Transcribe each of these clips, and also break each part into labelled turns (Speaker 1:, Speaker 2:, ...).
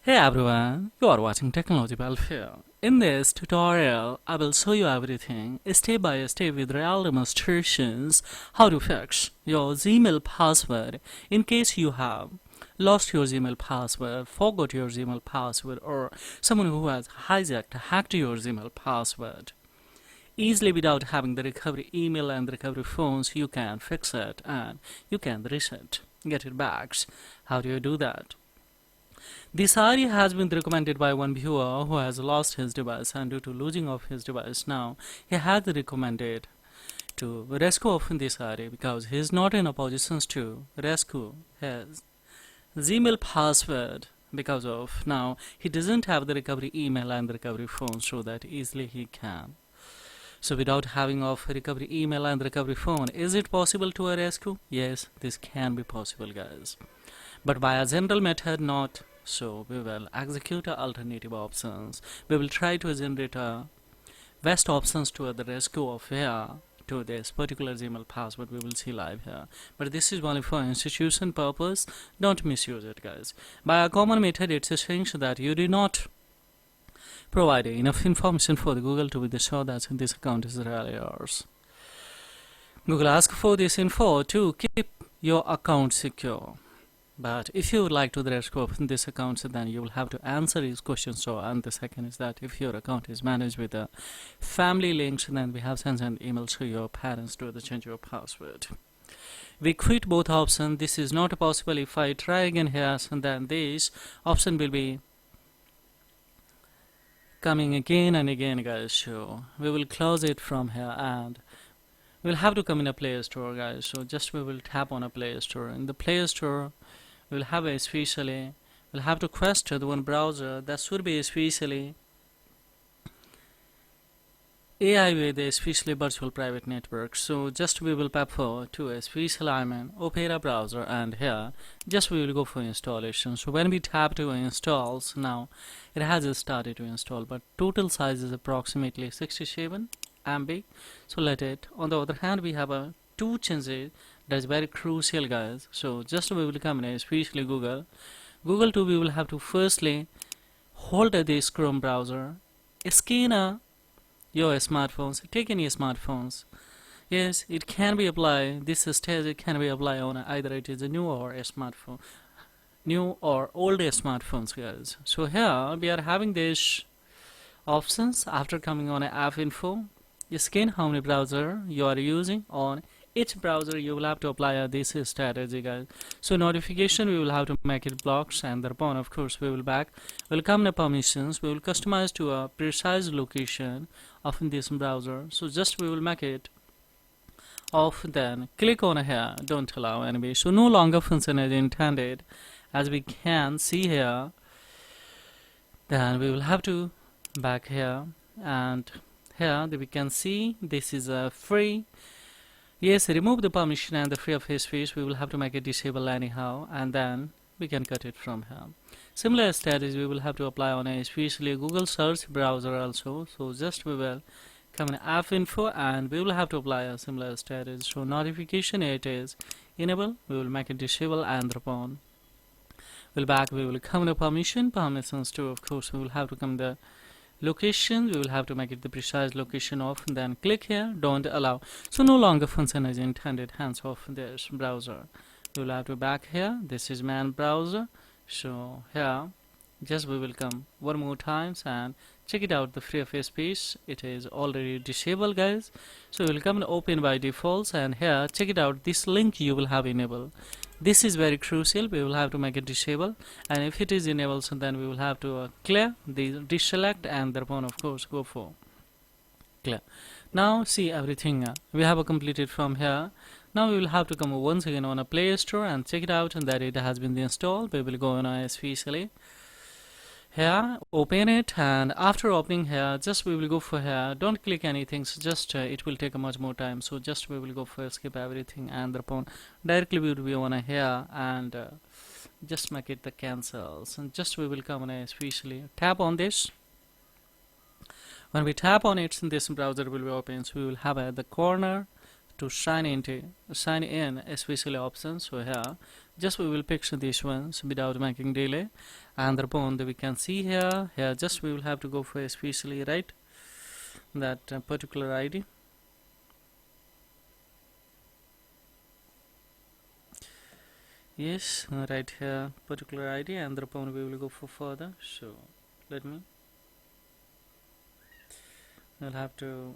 Speaker 1: Hey everyone, you are watching Technology Welfare. In this tutorial, I will show you everything step by step with real demonstrations how to fix your Gmail password in case you have lost your Gmail password, forgot your Gmail password, or someone who has hacked your Gmail password. Easily without having the recovery email and the recovery phones, you can fix it and you can reset, get it back. How do you do that? This area has been recommended by one viewer who has lost his device, and due to losing of his device now, he has recommended to rescue of this area because he is not in a position to rescue his Gmail password because of now he doesn't have the recovery email and the recovery phone so that easily he can. So without having of recovery email and recovery phone, is it possible to rescue? Yes, this can be possible, guys, but by a general method not. So we will execute alternative options. We will try to generate a best options to the rescue of here to this particular Gmail password. We will see live here, but this is only for institution purpose. Don't misuse it, guys. By a common method, it's essential that you do not provide enough information for the Google to be sure that this account is really yours. Google asks for this info to keep your account secure. But if you would like to rescue this account, then you will have to answer these questions. So, and the second is that if your account is managed with a family links, then we have sent an email to your parents to change your password. We quit both options. This is not possible. If I try again here, and then this option will be coming again and again, guys. So we will close it from here and we'll have to come in a Play Store, guys. So just we will tap on a Play Store. In the Play Store, we'll have we'll have to request the one browser that should be especially AI with especially virtual private network. So just we will prefer to especially Opera browser, and here just we will go for installation. So when we tap to install, so now it has started to install, but total size is approximately 67 MB. So let it. On the other hand, we have a two changes that is very crucial, guys. So just we will come in especially Google to we will have to firstly hold this Chrome browser, scan your smartphones, take any smartphones. Yes, it can be applied, this stage it can be applied on either it is a new or a smartphone, new or old smartphones, guys. So here we are having these options. After coming on app info, you scan how many browser you are using. On each browser you will have to apply this strategy, guys. So notification we will have to make it blocks, and thereupon of course we will come to permissions. We will customize to a precise location of this browser. So just we will make it off, then click on here, don't allow anyway. So no longer function as intended, as we can see here. Then we will have to back here, and here we can see this is a free. Yes, remove the permission and the free of his face. We will have to make it disable anyhow, and then we can cut it from here. Similar strategy we will have to apply on especially Google search browser also. So just we will come in app info and we will have to apply a similar strategy. So notification it is enable, we will make it disable, and upon we will come to permissions too. Of course we will have to come the location, we will have to make it the precise location of, and then click here, don't allow. So no longer function as intended, hands off this browser. We will have to back here, this is man browser. So here just we will come one more times and check it out, the free of space it is already disabled, guys. So we will come and open by defaults, and here check it out, this link you will have enabled. This is very crucial, we will have to make it disable, and if it is enabled, so then we will have to clear the deselect, and thereupon of course go for clear. Now see everything we have completed from here. Now we will have to come once again on a Play Store and check it out, and that it has been installed. We will go on especially here, open it, and after opening here just we will go for here, don't click anything. So just it will take a much more time, so just we will go for skip everything, and thereupon directly we will be on here and just make it the cancels, and just we will come on especially tap on this. When we tap on it, this browser will be open. So we will have at the corner to sign in especially options. So here just we will pick these ones without making delay, and thereupon we can see here just we will have to go for especially, right, that particular ID. Yes, right here particular ID, and thereupon we will go for further. So let me, we'll have to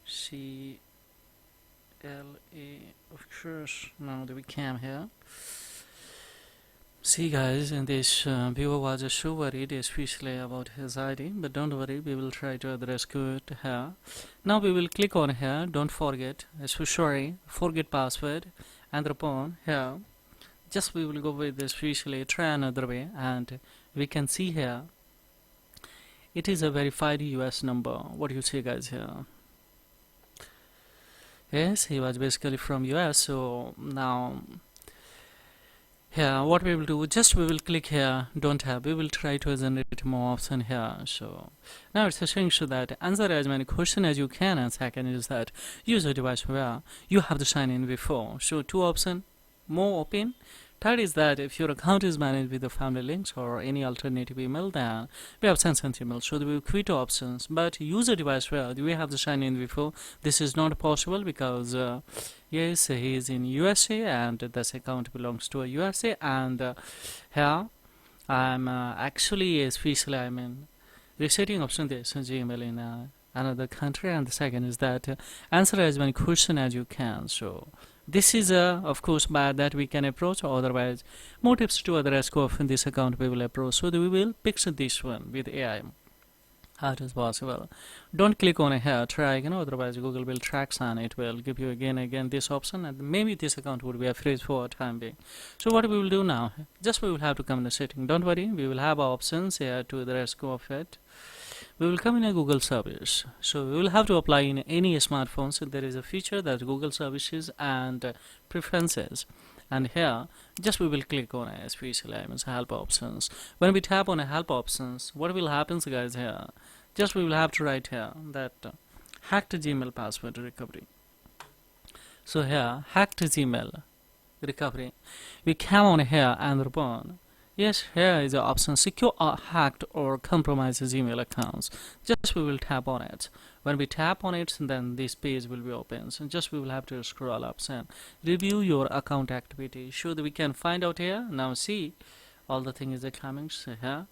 Speaker 1: CLA, of course. Now that we came here, see guys, in this viewer was just so worried especially about his ID, but don't worry, we will try to address it here. Now we will click on here, don't forget, forget password, and upon here just we will go with especially try another way, and we can see here it is a verified US number. What do you see guys here? Yes, he was basically from US. So now here what we will do, just we will click here don't have, we will try to generate more option here. So now it's showing so that answer as many questions as you can, and second is that use a device where you have to sign in before. So two option more open. Third is that if your account is managed with the family links or any alternative email, then we have sent email. So there will be quit options, but use a device where we have to sign in before. This is not possible because yes, he is in USA and this account belongs to a USA, and here I'm actually especially resetting option this Gmail in another country, and the second is that answer as many questions as you can. So this is of course bad that we can approach, or otherwise more tips to address of in this account we will approach. So we will fix this one with AI as is possible. Don't click on here, try again, otherwise Google will track and it will give you again this option, and maybe this account would be a freeze for a time being. So what we will do now, just we will have to come in the setting. Don't worry, we will have options here to the rest of it. We will come in a Google service. So we will have to apply in any smartphone. So there is a feature that Google services and preferences, and here just we will click on especially help options. When we tap on help options, what will happen guys here, just we will have to write here that hacked Gmail password recovery. So here hacked Gmail recovery, we come on here and respond. Yes, here is the option secure or hacked or compromised Gmail accounts. Just we will tap on it. When we tap on it, then this page will be open. So just we will have to scroll up and review your account activity. So that we can find out here. Now see, all the thing is coming so here.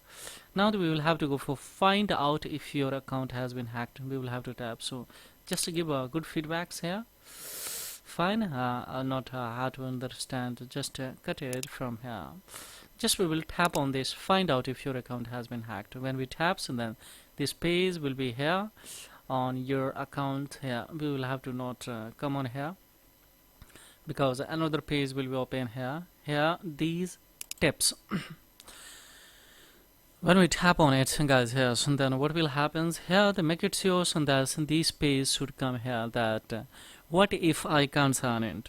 Speaker 1: Now we will have to go for find out if your account has been hacked. We will have to tap. So just to give a good feedbacks here. Fine, not hard to understand. Just cut it from here. Just we will tap on this find out if your account has been hacked. When we tap, so then this page will be here on your account. Here we will have to not come on here because another page will be open here. Here these tips. When we tap on it guys here, so then what will happen here, they make it sure so that this page should come here that what if I can't sign in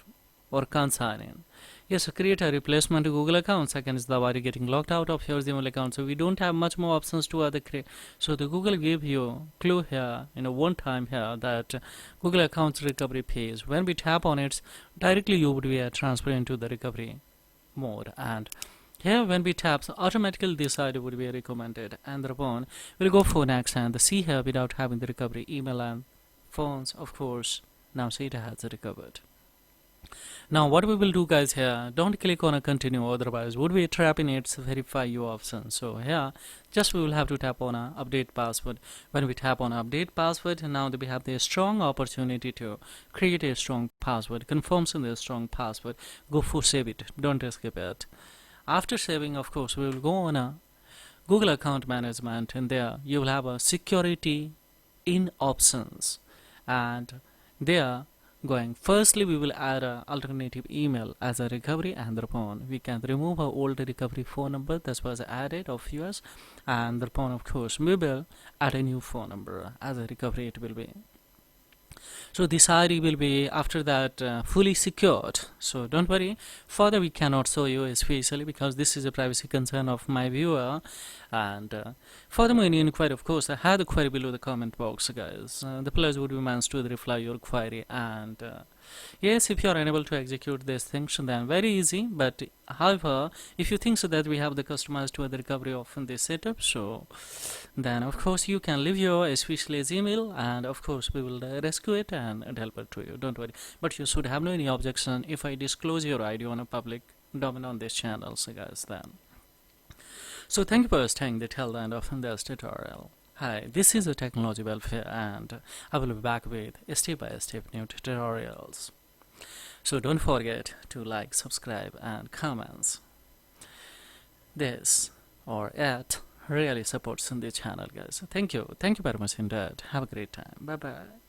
Speaker 1: or can't sign in. Yes, so create a replacement Google account. Second is the why getting locked out of your Gmail account. So we don't have much more options to other create. So the Google give you clue here, one time here that Google accounts recovery page. When we tap on it, directly you would be transferred into the recovery mode. And here when we tap, so automatically this ID would be recommended. And thereupon we'll go for next and see here without having the recovery email and phones, of course. Now see it has recovered. Now what we will do guys here, don't click on a continue, otherwise would be trapping its verify you option. So here just we will have to tap on a update password. When we tap on update password, now we have the strong opportunity to create a strong password, confirms in the strong password, go for save it, don't skip it. After saving, of course, we will go on a Google account management, and there you will have a security in options, and there going firstly we will add a alternative email as a recovery, and thereupon we can remove our old recovery phone number that was added of yours, and thereupon of course we will add a new phone number as a recovery it will be. So this ID will be after that fully secured. So don't worry. Further, we cannot show you especially because this is a privacy concern of my viewer. And furthermore, any inquiry, of course, I have the query below the comment box, guys. The players would be managed to reply your query. And yes, if you are unable to execute this function, then very easy. But however, if you think so that we have the customized to the recovery of this setup, so then of course you can leave your especially email, and of course we will rescue it and help it to you. Don't worry. But you should have no any objection if I disclose your ID on a public domain on this channel, so guys. Then so thank you for staying till the end of this tutorial. Hi, this is a Technology Welfare, and I will be back with step-by-step new tutorials. So don't forget to like, subscribe, and comments. This or it really supports the channel, guys. Thank you very much indeed. Have a great time. Bye bye.